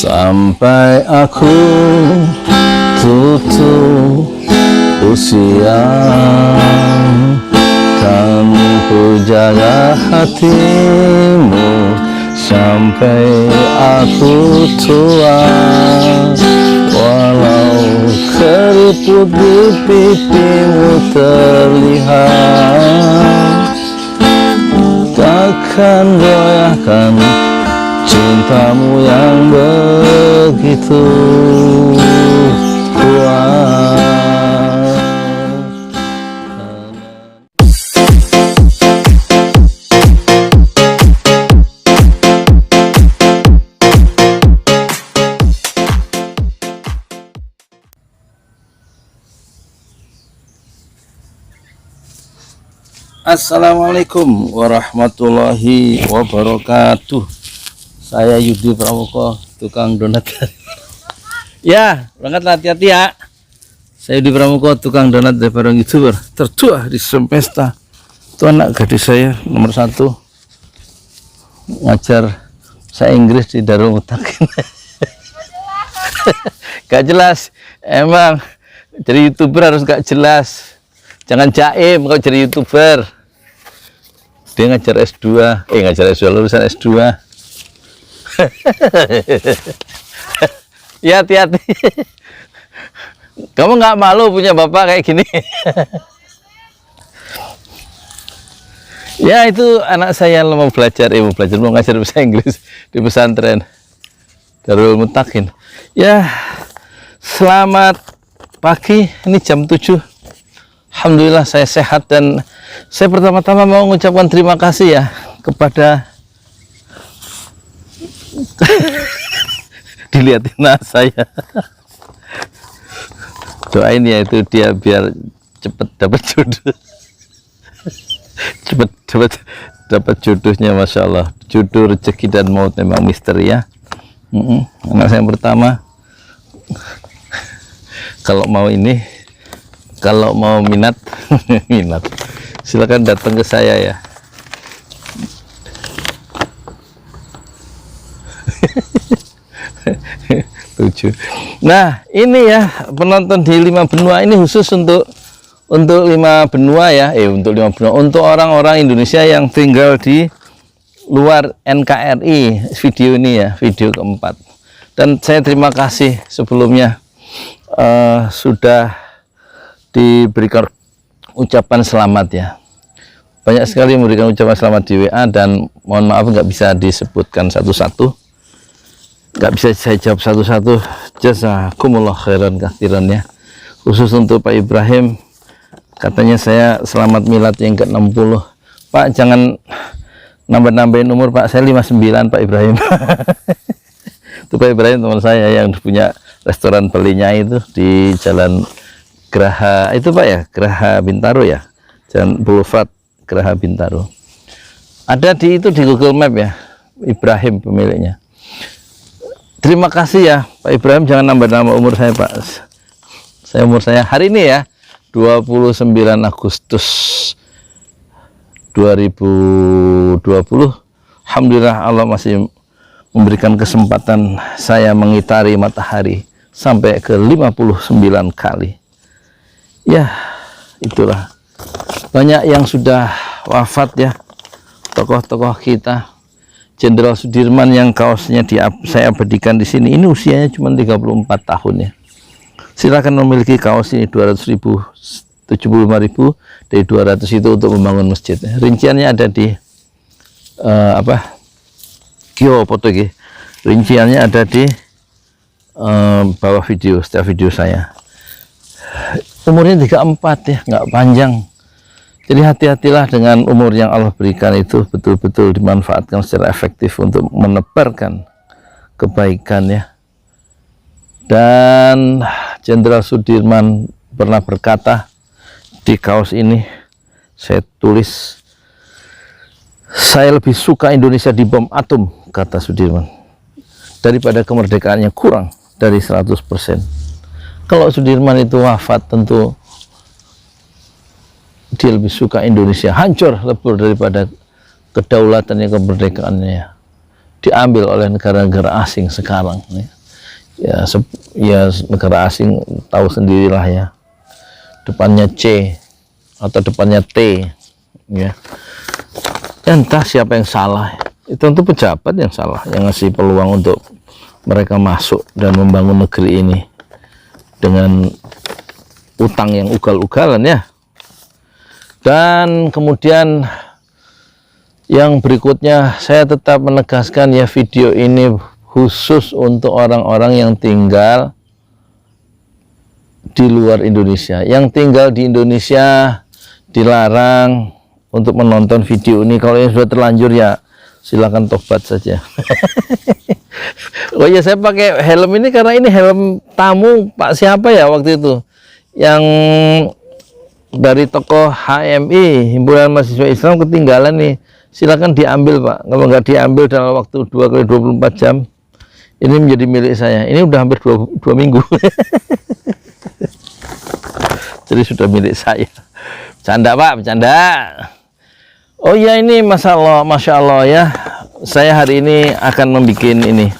Sampai aku tutup usia, kan ku jaga hatimu sampai aku tua. Walau keriput di pipimu terlihat, takkan goyahkan cintamu yang begitu kuat. Assalamualaikum warahmatullahi wabarakatuh. Saya Yudi Pramuko, tukang donat. Ya, berangkat hati-hati ya. Saya Yudi Pramuko, tukang donat dari barang YouTuber tertua di semesta. Itu anak gadis saya nomor 1, ngajar saya Inggris di Darul Mutakin. Gak jelas, emang jadi YouTuber harus gak jelas. Jangan jaim kalau jadi YouTuber. Dia ngajar S2, ngajar S2, lulusan S2. Ya, hati-hati. Kamu nggak malu punya bapak kayak gini? Ya, itu anak saya mau belajar mau ngajar bahasa Inggris di pesantren Darul Mutakin. Ya, selamat pagi, ini jam 7. Alhamdulillah saya sehat, dan saya pertama-tama mau mengucapkan terima kasih ya kepada dilihatin saya. Doain ya itu dia biar cepet dapat jodoh. Cepet dapat jodohnya, masya Allah. Jodoh, rezeki dan maut memang misteri ya. Anak saya yang pertama. Kalau mau minat silakan datang ke saya ya. Lucu. Nah, ini ya penonton di 5 benua ini khusus untuk 5 benua ya. Untuk 5 benua, untuk orang-orang Indonesia yang tinggal di luar NKRI. Video ini ya, video keempat. Dan saya terima kasih sebelumnya sudah diberikan ucapan selamat ya. Banyak sekali memberikan ucapan selamat di WA, dan mohon maaf nggak bisa disebutkan satu-satu, nggak bisa saya jawab satu-satu. Jazakumullah khairan katsiran ya. Khusus untuk Pak Ibrahim, katanya saya selamat milad yang ke-60. Pak, jangan nambah-nambahin umur Pak, saya 59 Pak Ibrahim. Itu Pak Ibrahim teman saya yang punya restoran Belinya itu di Jalan Geraha itu Pak ya, Geraha Bintaro ya, Jalan Boulevard Geraha Bintaro. Ada di Google Map ya, Ibrahim pemiliknya. Terima kasih ya Pak Ibrahim, jangan nambah-nambah umur saya Pak. Umur saya hari ini ya 29 Agustus 2020. Alhamdulillah Allah masih memberikan kesempatan saya mengitari matahari sampai ke 59 kali. Ya, itulah. Banyak yang sudah wafat ya, tokoh-tokoh kita. Jenderal Sudirman yang kaosnya saya abadikan di sini, ini usianya cuma 34 tahun ya. Silakan memiliki kaos ini 200.000, 75.000, dari 200 itu untuk membangun masjid. Rinciannya ada di Kio foto gitu. Rinciannya ada di bawah video, setiap video saya. Umurnya 34 ya, nggak panjang. Jadi hati-hatilah dengan umur yang Allah berikan itu, betul-betul dimanfaatkan secara efektif untuk menebarkan kebaikan ya. Dan Jenderal Sudirman pernah berkata di kaos ini, saya tulis, saya lebih suka Indonesia dibom atom, kata Sudirman, daripada kemerdekaannya kurang dari 100%. Kalau Sudirman itu wafat, tentu dia lebih suka Indonesia hancur lebur daripada kedaulatannya, kemerdekaannya. diambil oleh negara-negara asing sekarang. Ya, negara asing tahu sendirilah ya, depannya C atau depannya T, ya. Entah siapa yang salah, itu tentu pejabat yang salah, yang ngasih peluang untuk mereka masuk dan membangun negeri ini dengan utang yang ugal-ugalan ya. Dan kemudian yang berikutnya, saya tetap menegaskan ya, video ini khusus untuk orang-orang yang tinggal di luar Indonesia. Yang tinggal di Indonesia dilarang untuk menonton video ini. Kalau yang sudah terlanjur ya silakan tobat saja. Oh ya, saya pakai helm ini karena ini helm tamu Pak siapa ya waktu itu, yang dari tokoh HMI, Himpunan Mahasiswa Islam, ketinggalan nih. Silakan diambil Pak. Kalau nggak diambil dalam waktu 2x24 jam, ini menjadi milik saya. Ini udah hampir 2 minggu. Jadi sudah milik saya. Bercanda Pak, bercanda. Oh ya, ini Masya Allah ya. Saya hari ini akan membuat ini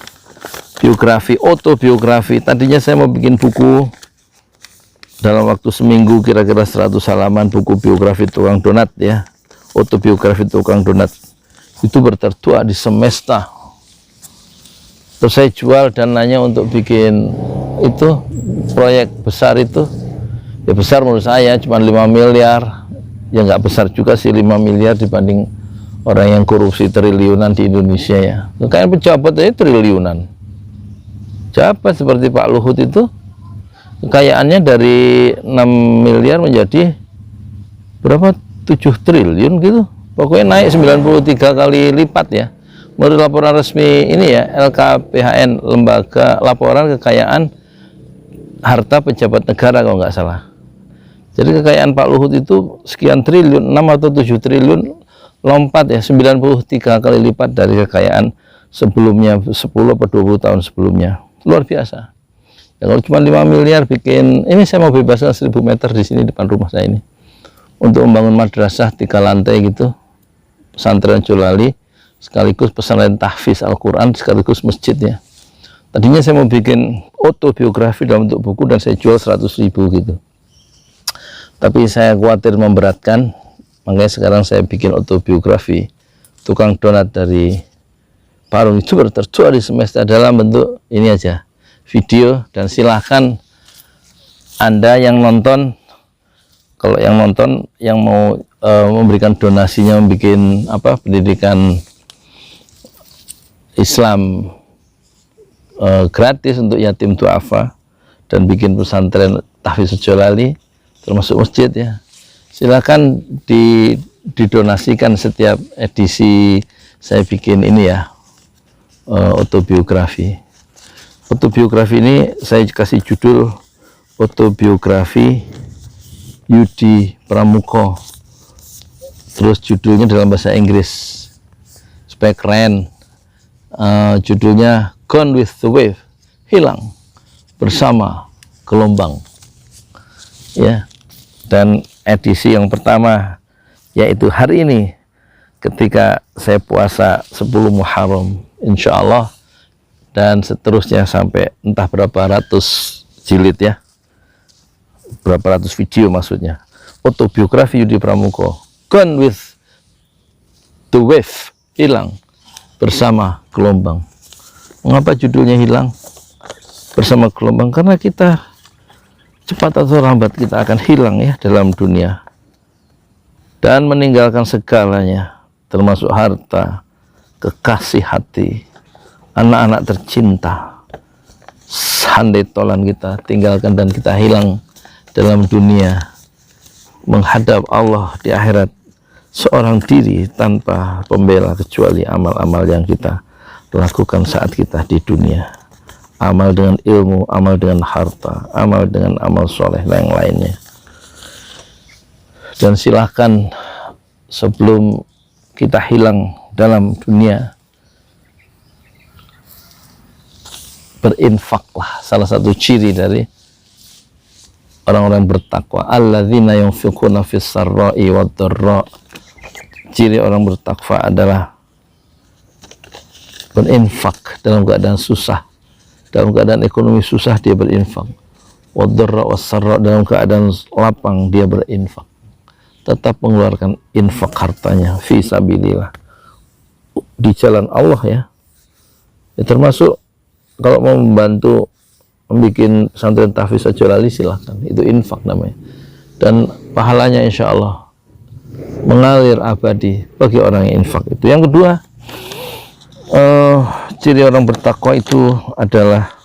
biografi, autobiografi. Tadinya saya mau bikin buku dalam waktu seminggu, kira-kira 100 halaman, buku biografi tukang donat ya, autobiografi tukang donat. Itu bertertua di Semesta. Terus saya jual dananya untuk bikin itu proyek besar itu. Ya besar menurut saya, cuma 5 miliar. Ya nggak besar juga sih 5 miliar dibanding orang yang korupsi triliunan di Indonesia ya. Kayak pejabat aja triliunan. Pejabat seperti Pak Luhut itu kekayaannya dari 6 miliar menjadi berapa, 7 triliun gitu. Pokoknya naik 93 kali lipat ya. Menurut laporan resmi ini ya, LKPHN, Lembaga Laporan Kekayaan Harta Pejabat Negara kalau nggak salah. Jadi kekayaan Pak Luhut itu sekian triliun, 6 atau 7 triliun, lompat ya 93 kali lipat dari kekayaan sebelumnya, 10 atau 20 tahun sebelumnya. Luar biasa. Ya, kalau cuma 5 miliar bikin, ini saya mau bebaskan 1000 meter di sini depan rumah saya ini untuk membangun madrasah 3 lantai gitu, pesantren Jolali, sekaligus pesantren tahfiz Al-Quran, sekaligus masjid ya. Tadinya saya mau bikin autobiografi dalam bentuk buku dan saya jual 100.000 gitu, tapi saya khawatir memberatkan, makanya sekarang saya bikin autobiografi tukang donat dari Parung. Itu bertertua di Semesta dalam bentuk ini aja, video. Dan silahkan Anda yang nonton, kalau yang nonton yang mau memberikan donasinya, membuat pendidikan Islam gratis untuk yatim duafa dan bikin pesantren tahfiz Jolali termasuk masjid ya, silakan didonasikan setiap edisi saya bikin ini ya, autobiografi. Autobiografi ini saya kasih judul autobiografi Yudi Pramuko, terus judulnya dalam bahasa Inggris supaya keren. Judulnya Gone with the Wave, hilang bersama gelombang ya. Dan edisi yang pertama yaitu hari ini ketika saya puasa 10 Muharram insya Allah, dan seterusnya sampai entah berapa ratus jilid ya, berapa ratus video maksudnya. Autobiografi Yudi Pramuko, Gone with the Wave, hilang bersama gelombang. Mengapa judulnya hilang bersama gelombang? Karena kita cepat atau lambat kita akan hilang ya dalam dunia dan meninggalkan segalanya, termasuk harta, kekasih hati, anak-anak tercinta, handai tolan kita tinggalkan dan kita hilang dalam dunia, menghadap Allah di akhirat seorang diri tanpa pembela kecuali amal-amal yang kita lakukan saat kita di dunia. Amal dengan ilmu, amal dengan harta, amal dengan amal soleh dan yang lainnya. Dan silahkan sebelum kita hilang dalam dunia, berinfaklah. Salah satu ciri dari orang-orang bertakwa, alladzina yunfiquna fis sarra'i wad dharra. Ciri orang bertakwa adalah berinfak dalam keadaan susah, dalam keadaan ekonomi susah dia berinfak. Wadharra wassarra, dalam keadaan lapang dia berinfak, tetap mengeluarkan infak hartanya fi sabilillah, di jalan Allah ya. Termasuk kalau mau membantu membuat pesantren tahfiz Jalali silahkan, itu infak namanya, dan pahalanya insya Allah mengalir abadi bagi orang yang infak itu. Yang kedua, ciri orang bertakwa itu adalah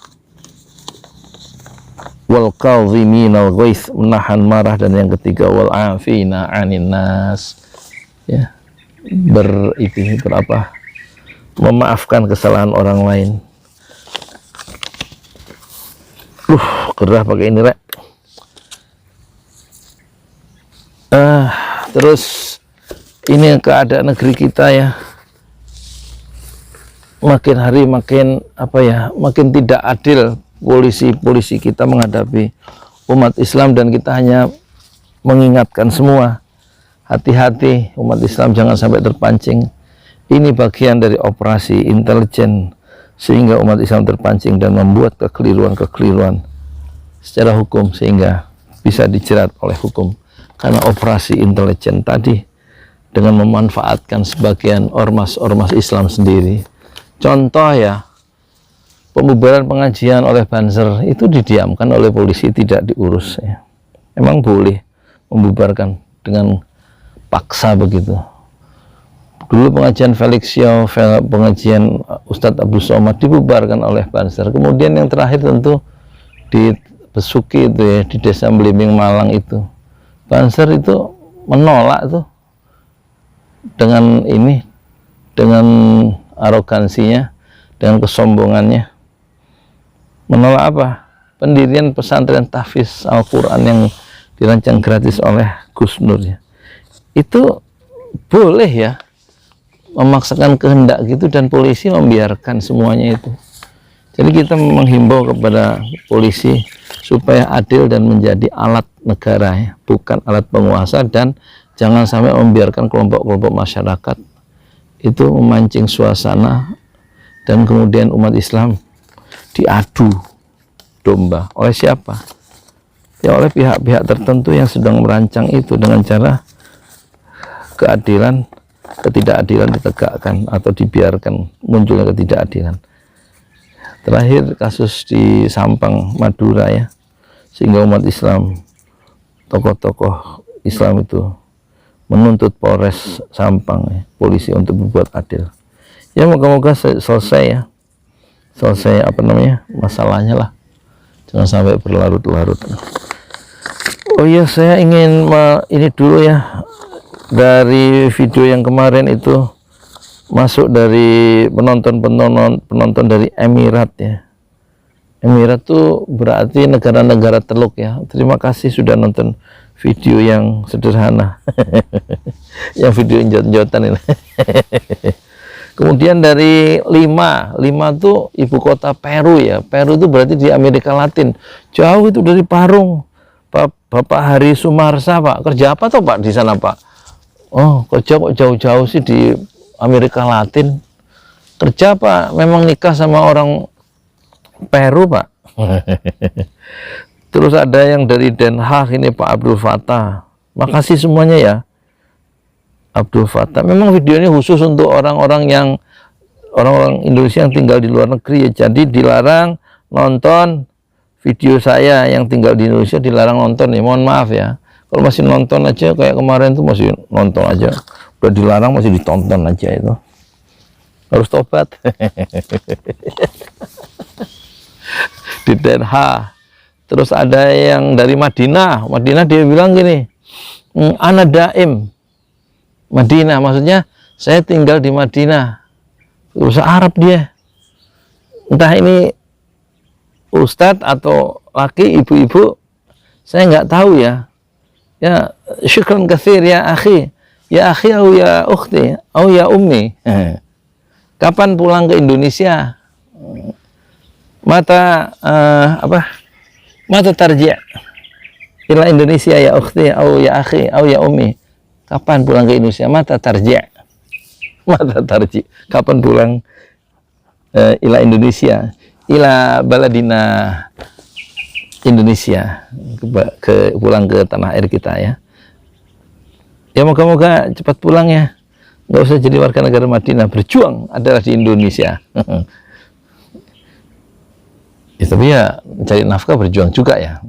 wal kadhiminal ghaidz, menahan marah, dan yang ketiga wal afina 'anin nas, ya, memaafkan kesalahan orang lain. Gerah pakai ini rek. Terus ini keadaan negeri kita ya, makin hari makin makin tidak adil polisi kita menghadapi umat Islam, dan kita hanya mengingatkan semua, hati-hati umat Islam jangan sampai terpancing. Ini bagian dari operasi intelijen sehingga umat Islam terpancing dan membuat kekeliruan secara hukum sehingga bisa dijerat oleh hukum karena operasi intelijen tadi dengan memanfaatkan sebagian ormas Islam sendiri. Contoh ya, pembubaran pengajian oleh Banser itu didiamkan oleh polisi, tidak diurus ya. Emang boleh membubarkan dengan paksa begitu. Dulu pengajian Felixio, pengajian Ustadz Abu Somad dibubarkan oleh Banser. Kemudian yang terakhir tentu di Besuki itu ya, di Desa Blimbing Malang itu, Banser itu menolak tuh dengan arogansinya, dengan kesombongannya. Menolak apa? Pendirian pesantren tahfiz Al-Quran yang dirancang gratis oleh Gus Nur ya. Itu boleh ya, memaksakan kehendak gitu, dan polisi membiarkan semuanya itu. Jadi kita menghimbau kepada polisi supaya adil dan menjadi alat negara ya, bukan alat penguasa, dan jangan sampai membiarkan kelompok-kelompok masyarakat itu memancing suasana dan kemudian umat Islam diadu domba. Oleh siapa? Ya oleh pihak-pihak tertentu yang sedang merancang itu dengan cara ketidakadilan ditegakkan atau dibiarkan munculnya ketidakadilan. Terakhir kasus di Sampang, Madura ya, sehingga umat Islam, tokoh-tokoh Islam itu menuntut Polres Sampang ya, polisi untuk berbuat adil. Ya moga-moga selesai ya, selesai masalahnya lah, jangan sampai berlarut-larut. Oh iya, saya ingin ini dulu ya, dari video yang kemarin itu masuk dari penonton dari Emirat ya. Emirat tuh berarti negara-negara Teluk ya. Terima kasih sudah nonton video yang sederhana. Yang video jot-jotan ini. Kemudian dari Lima tuh ibu kota Peru ya. Peru itu berarti di Amerika Latin. Jauh itu dari Parung. Bapak Hari Sumarsa Pak, kerja apa tuh Pak di sana Pak? Oh, kerja kok jauh-jauh sih di Amerika Latin. Kerja Pak, memang nikah sama orang Peru Pak. Terus ada yang dari Den Haag ini Pak Abdul Fattah. Makasih semuanya ya Abdul Fattah. Memang video ini khusus untuk orang-orang Indonesia yang tinggal di luar negeri ya. Jadi dilarang nonton video saya yang tinggal di Indonesia, dilarang nonton ya. Mohon maaf ya. Kalau masih nonton aja kayak kemarin tuh masih nonton aja. Udah dilarang masih ditonton aja itu. Harus tobat. Di Den Haag. Terus ada yang dari Madinah. Madinah dia bilang gini, ana daim. Madinah maksudnya saya tinggal di Madinah. Bahasa Arab dia. Entah ini ustadz atau laki, ibu-ibu, saya nggak tahu ya. Ya, syukran katsir ya akhi. Ya akhi atau ya ukhti atau ya ummi. Kapan pulang ke Indonesia? Mata tarji' ila Indonesia ya ukhti atau ya akhi atau ya ummi. Kapan pulang ke Indonesia? Mata tarji'. Kapan pulang? ila Indonesia, ila baladina Indonesia, pulang ke tanah air kita ya. Ya moga-moga cepat pulang ya, nggak usah jadi warga negara Madinah, berjuang adalah di Indonesia. Ya, tapi ya cari nafkah berjuang juga ya.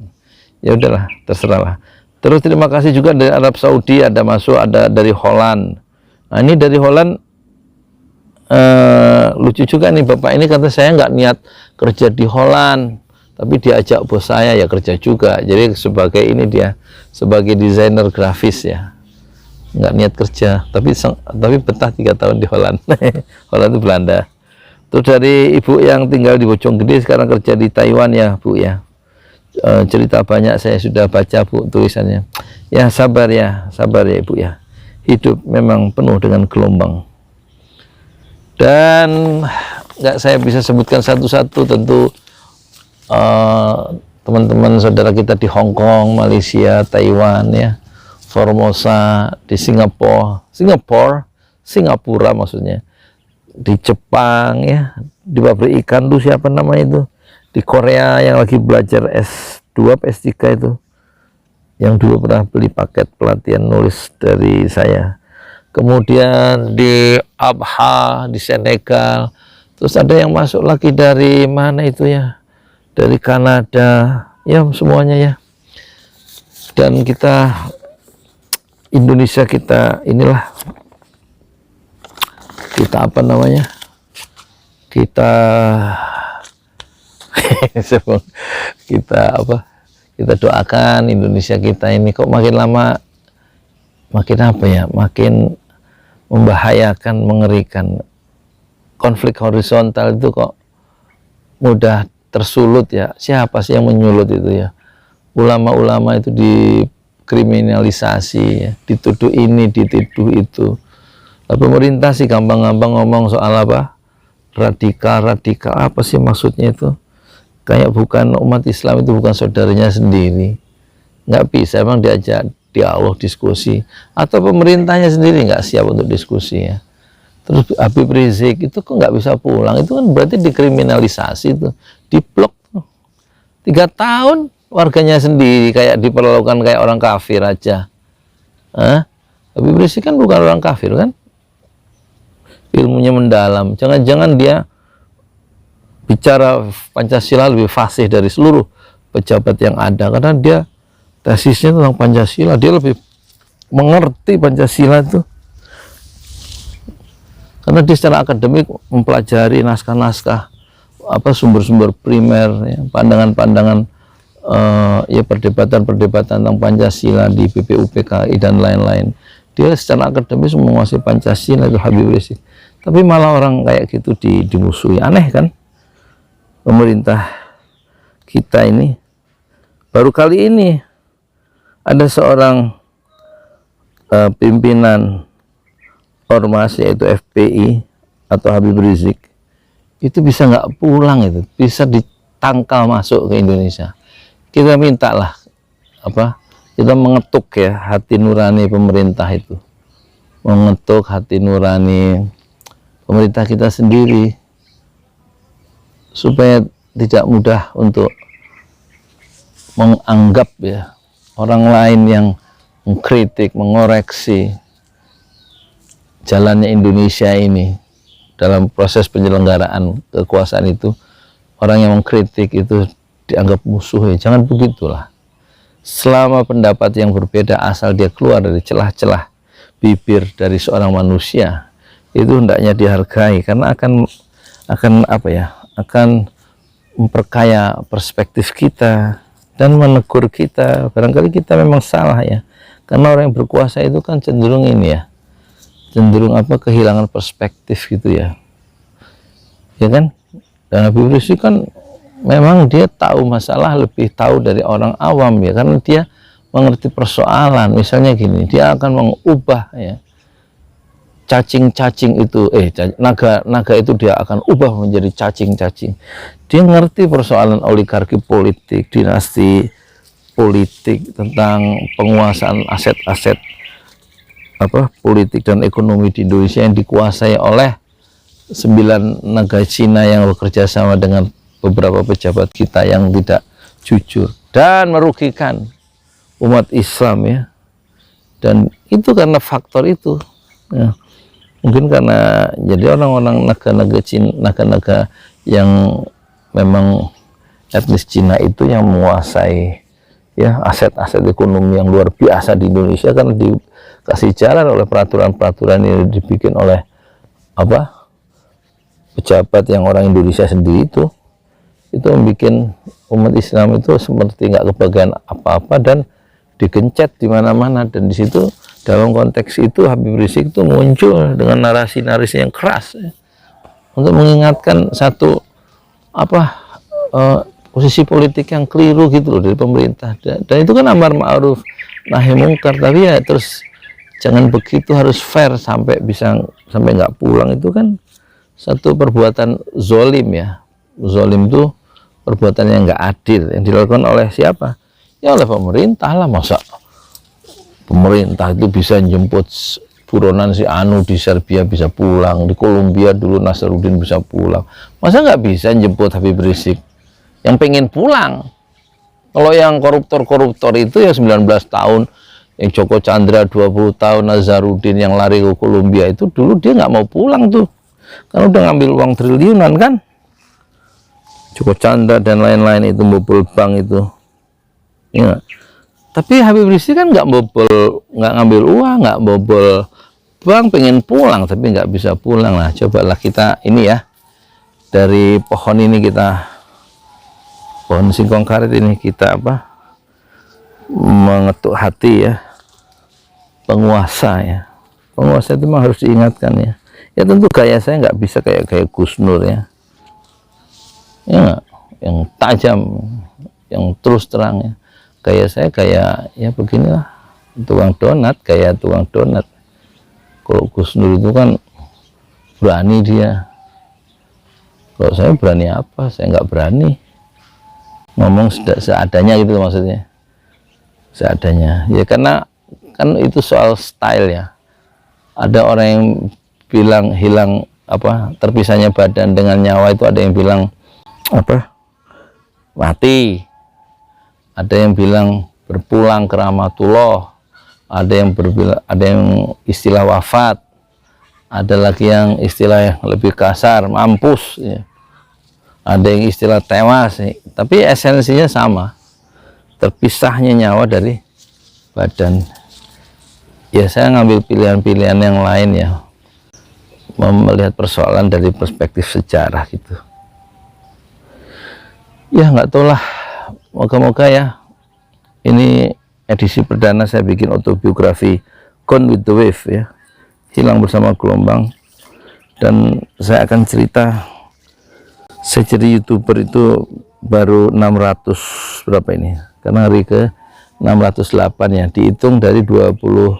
Ya udahlah, terserahlah. Terus terima kasih juga dari Arab Saudi, ada masuk, ada dari Holland. Nah ini dari Holland lucu juga nih, bapak ini kata saya nggak niat kerja di Holland, tapi diajak bos saya ya kerja juga. Jadi sebagai ini dia sebagai desainer grafis ya, nggak niat kerja, tapi betah 3 tahun di Holland. Holland itu Belanda. Terus dari ibu yang tinggal di Bojonggede sekarang kerja di Taiwan ya Bu ya. Cerita banyak saya sudah baca Bu tulisannya. Ya sabar ya Ibu ya. Hidup memang penuh dengan gelombang. Dan nggak saya bisa sebutkan satu-satu, tentu teman-teman saudara kita di Hong Kong, Malaysia, Taiwan ya, Formosa, di Singapura maksudnya, di Jepang ya, di pabrik ikan tuh siapa namanya itu, di Korea yang lagi belajar S2 S3 itu, yang dulu pernah beli paket pelatihan nulis dari saya. Kemudian di Abha di Senegal, terus ada yang masuk lagi dari mana itu ya, dari Kanada ya, semuanya ya. Dan kita Indonesia kita inilah, kita apa namanya, kita kita doakan Indonesia kita ini kok makin lama makin apa ya, makin membahayakan, mengerikan. Konflik horizontal itu kok mudah tersulut ya. Siapa sih yang menyulut itu ya? Ulama-ulama itu dikriminalisasi ya, dituduh ini, dituduh itu. Nah, pemerintah sih gampang-gampang ngomong soal apa, radikal apa sih maksudnya itu? Kayak bukan umat Islam itu bukan saudaranya sendiri, nggak bisa emang diajak dialog, diskusi, atau pemerintahnya sendiri nggak siap untuk diskusi ya. Terus Habib Rizik itu kok nggak bisa pulang, itu kan berarti dikriminalisasi tuh, diblok tuh. 3 tahun warganya sendiri kayak diperlakukan kayak orang kafir aja. Habib Rizik kan bukan orang kafir kan, ilmunya mendalam. Jangan-jangan dia bicara Pancasila lebih fasih dari seluruh pejabat yang ada, karena dia tesisnya tentang Pancasila, dia lebih mengerti Pancasila itu karena dia secara akademik mempelajari naskah-naskah, apa, sumber-sumber primer ya, pandangan-pandangan ya, perdebatan-perdebatan tentang Pancasila di BPUPKI dan lain-lain. Dia secara akademis menguasai Pancasila, itu Habib Rizik. Tapi malah orang kayak gitu dimusuhi. Aneh kan pemerintah kita ini. Baru kali ini ada seorang pimpinan ormas yaitu FPI atau Habib Rizik itu bisa nggak pulang, itu bisa ditangkal masuk ke Indonesia. Kita mintalah apa, kita mengetuk ya hati nurani pemerintah itu, mengetuk hati nurani pemerintah kita sendiri supaya tidak mudah untuk menganggap ya orang lain yang mengkritik, mengoreksi jalannya Indonesia ini dalam proses penyelenggaraan kekuasaan itu. Orang yang mengkritik itu dianggap musuh ya. Jangan begitulah. Selama pendapat yang berbeda asal dia keluar dari celah-celah bibir dari seorang manusia, itu hendaknya dihargai, karena akan apa ya, akan memperkaya perspektif kita dan menegur kita. Barangkali kita memang salah ya, karena orang yang berkuasa itu kan cenderung ini ya, cenderung apa, kehilangan perspektif gitu ya, ya kan. Dan Habib Rizik kan memang dia tahu masalah, lebih tahu dari orang awam ya, karena dia mengerti persoalan. Misalnya gini, dia akan mengubah ya cacing-cacing itu, naga itu dia akan ubah menjadi cacing-cacing. Dia ngerti persoalan oligarki politik, dinasti politik, tentang penguasaan aset-aset apa politik dan ekonomi di Indonesia yang dikuasai oleh 9 negara Cina yang bekerja sama dengan beberapa pejabat kita yang tidak jujur dan merugikan umat Islam ya. Dan itu karena faktor itu ya. Mungkin karena jadi orang-orang negara-negara Cina, negara-negara yang memang etnis Cina itu yang menguasai ya aset-aset ekonomi yang luar biasa di Indonesia, karena dikasih jalan oleh peraturan-peraturan yang dibikin oleh apa pejabat yang orang Indonesia sendiri itu membuat umat Islam itu seperti nggak kebagian apa-apa dan digencet di mana-mana. Dan di situ dalam konteks itu Habib Rizik itu muncul dengan narasi-narasi yang keras ya, untuk mengingatkan satu posisi politik yang keliru gitu loh dari pemerintah. Dan itu kan amar ma'ruf nahi mungkar, tapi ya terus jangan begitu, harus fair sampai nggak pulang. Itu kan satu perbuatan zolim ya. Zolim itu perbuatan yang nggak adil yang dilakukan oleh siapa? Ya oleh pemerintah lah. Masa pemerintah itu bisa jemput buronan si Anu di Serbia bisa pulang, di Kolombia dulu Nasruddin bisa pulang, masa nggak bisa jemput Habib Rizik yang pengen pulang? Kalau yang koruptor-koruptor itu ya 19 tahun, yang Joko Chandra 20 tahun, Nazarudin yang lari ke Kolombia itu dulu dia nggak mau pulang tuh, karena udah ngambil uang triliunan kan. Joko Chandra dan lain-lain itu bobol bank itu ya. Tapi Habib Rizik kan nggak ngambil uang, nggak bobol bank, pengen pulang tapi nggak bisa pulang. Lah cobalah kita ini ya, dari pohon ini pohon singkong karet ini kita mengetuk hati ya penguasa ya. Penguasa itu memang harus diingatkan ya. Ya tentu gaya saya nggak bisa kayak Gus Nur ya. Ya, yang tajam, yang terus terang ya. Gaya saya kayak ya beginilah, tukang donat, kayak tukang donat. Kalau Gus Nur itu kan berani dia. Kalau saya berani apa? Saya nggak berani. Ngomong seadanya gitu maksudnya. Seadanya. Ya karena kan itu soal style ya. Ada orang yang bilang hilang terpisahnya badan dengan nyawa itu, ada yang bilang mati, ada yang bilang berpulang ke rahmatullah, ada yang istilah wafat, ada lagi yang istilah yang lebih kasar mampus ya. Ada yang istilah tewas ya. Tapi esensinya sama, terpisahnya nyawa dari badan ya. Saya ngambil pilihan-pilihan yang lain ya, melihat persoalan dari perspektif sejarah gitu ya. Nggak tahu lah, moga-moga ya ini edisi perdana saya bikin autobiografi Gone with the Wave ya, hilang bersama gelombang. Dan saya akan cerita, saya jadi YouTuber itu baru 600 berapa ini, karena hari ke 608 ya, dihitung dari 24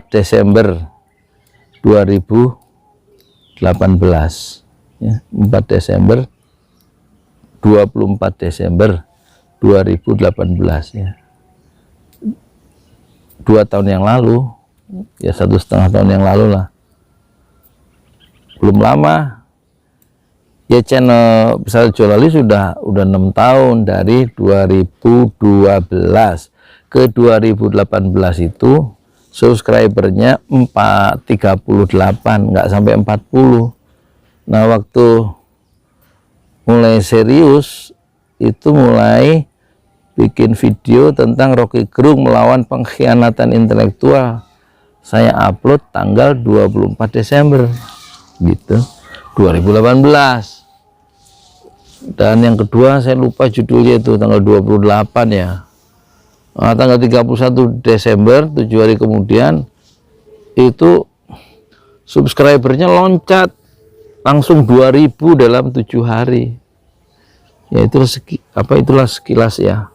Desember 2018 ya, 4 Desember 24 Desember 2018 ya, 2 tahun yang lalu ya, 1,5 tahun yang lalu lah, belum lama ya. Channel Besar Jolali sudah 6 tahun, dari 2012 ke 2018 itu subscribernya 38, nggak sampai 40. Nah waktu mulai serius itu mulai bikin video tentang Rocky Gerung melawan pengkhianatan intelektual, saya upload tanggal 24 Desember gitu 2018. Dan yang kedua saya lupa judulnya itu, tanggal 28 ya. Nah, tanggal 31 Desember 7 hari kemudian itu subscribernya loncat langsung 2000 dalam 7 hari ya. Itulah sekilas ya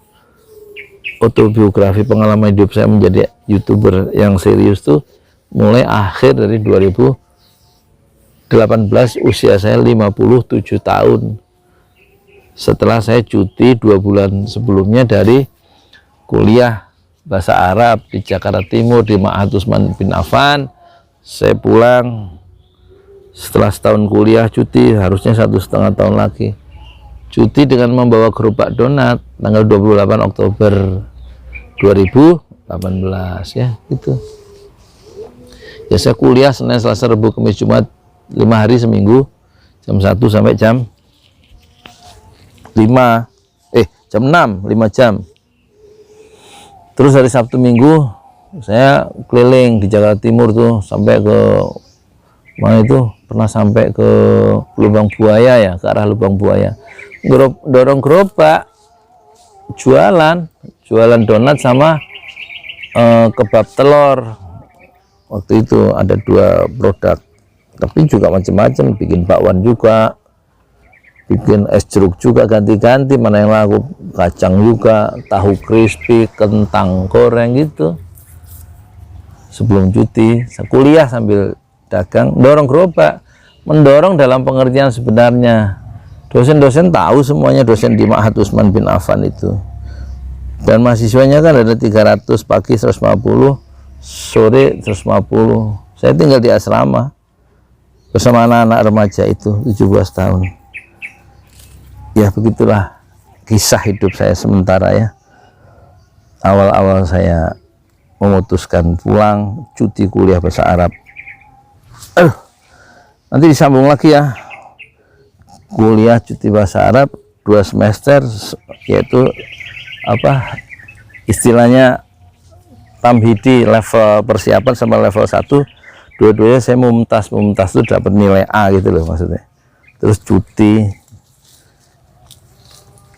autobiografi pengalaman hidup saya menjadi YouTuber yang serius tuh mulai akhir dari 2018, usia saya 57 tahun, setelah saya cuti 2 bulan sebelumnya dari kuliah bahasa Arab di Jakarta Timur di Ma'had Utsman bin Affan. Saya pulang, Setelah setahun kuliah cuti, harusnya 1,5 tahun lagi cuti dengan membawa gerobak donat tanggal 28 Oktober 2018 ya gitu. Ya saya kuliah Senin, Selasa, Rabu, Kamis, Jumat 5 hari seminggu, jam 1 sampai jam 6, 5 jam. Terus hari Sabtu Minggu saya keliling di Jakarta Timur tuh, sampai ke mana itu, pernah sampai ke Lubang Buaya ya, ke arah Lubang Buaya, dorong gerobak jualan donat sama kebab telur. Waktu itu ada 2 produk, tapi juga macam-macam, bikin bakwan juga, bikin es jeruk juga, ganti-ganti mana yang laku, kacang juga, tahu crispy, kentang goreng gitu. Sebelum cuti saya kuliah sambil dagang, dorong gerobak, mendorong dalam pengertian sebenarnya. Dosen-dosen tahu semuanya, dosen di Ma'had Utsman bin Affan itu, dan mahasiswanya kan ada 300, pagi 150, sore 150. Saya tinggal di asrama bersama anak-anak remaja itu 17 tahun. Ya begitulah kisah hidup saya sementara ya. Awal-awal saya memutuskan pulang cuti kuliah bahasa Arab. Nanti disambung lagi ya, kuliah cuti bahasa Arab 2 semester, yaitu apa istilahnya tamhidi, level persiapan sama level 1, dua-duanya saya mumtaz itu dapat nilai A gitu loh maksudnya. Terus cuti.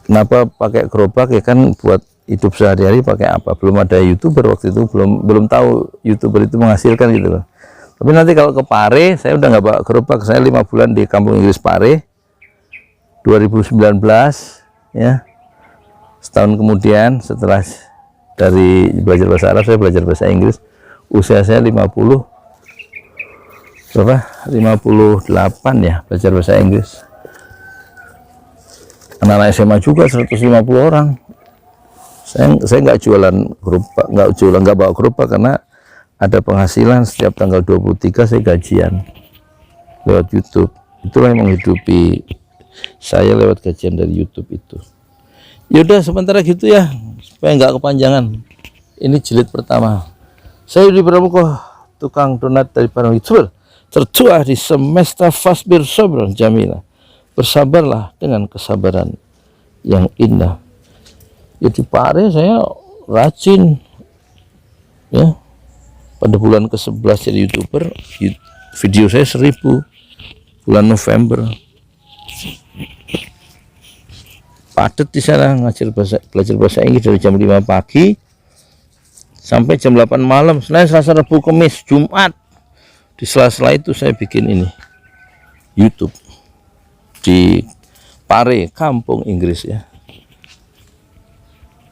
Kenapa pakai gerobak ya, kan buat hidup sehari-hari. Pakai apa, belum ada YouTuber waktu itu, belum tahu YouTuber itu menghasilkan gitu loh. Tapi nanti kalau ke Pare, saya udah nggak bawa gerobak. Saya 5 bulan di kampung Inggris Pare 2019 ya. Setahun kemudian setelah dari belajar bahasa Arab, saya belajar bahasa Inggris. Usia saya 58 ya, belajar bahasa Inggris. Anak-anak SMA juga 150 orang. Saya nggak jualan gerobak, nggak bawa gerobak, karena ada penghasilan setiap tanggal 23 saya gajian lewat YouTube. Itulah yang menghidupi saya, lewat gajian dari YouTube itu. Yaudah sementara gitu ya, supaya nggak kepanjangan. Ini jilid pertama. Saya Yudi Pramuko, tukang donat dari para YouTuber tertua di semesta. Fasbir sabran jamila, bersabarlah dengan kesabaran yang indah. Ya di Pare saya rajin ya. Pada bulan ke-11 jadi YouTuber, video saya 1000 bulan November. Padat di sana, belajar bahasa Inggris dari jam 5 pagi sampai jam 8 malam, Senin, Selasa, Rabu, Kamis, Jumat. Di sela-sela itu saya bikin ini YouTube di Pare, kampung Inggris ya.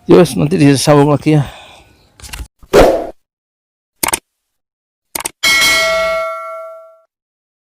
Yos, nanti disambung lagi ya.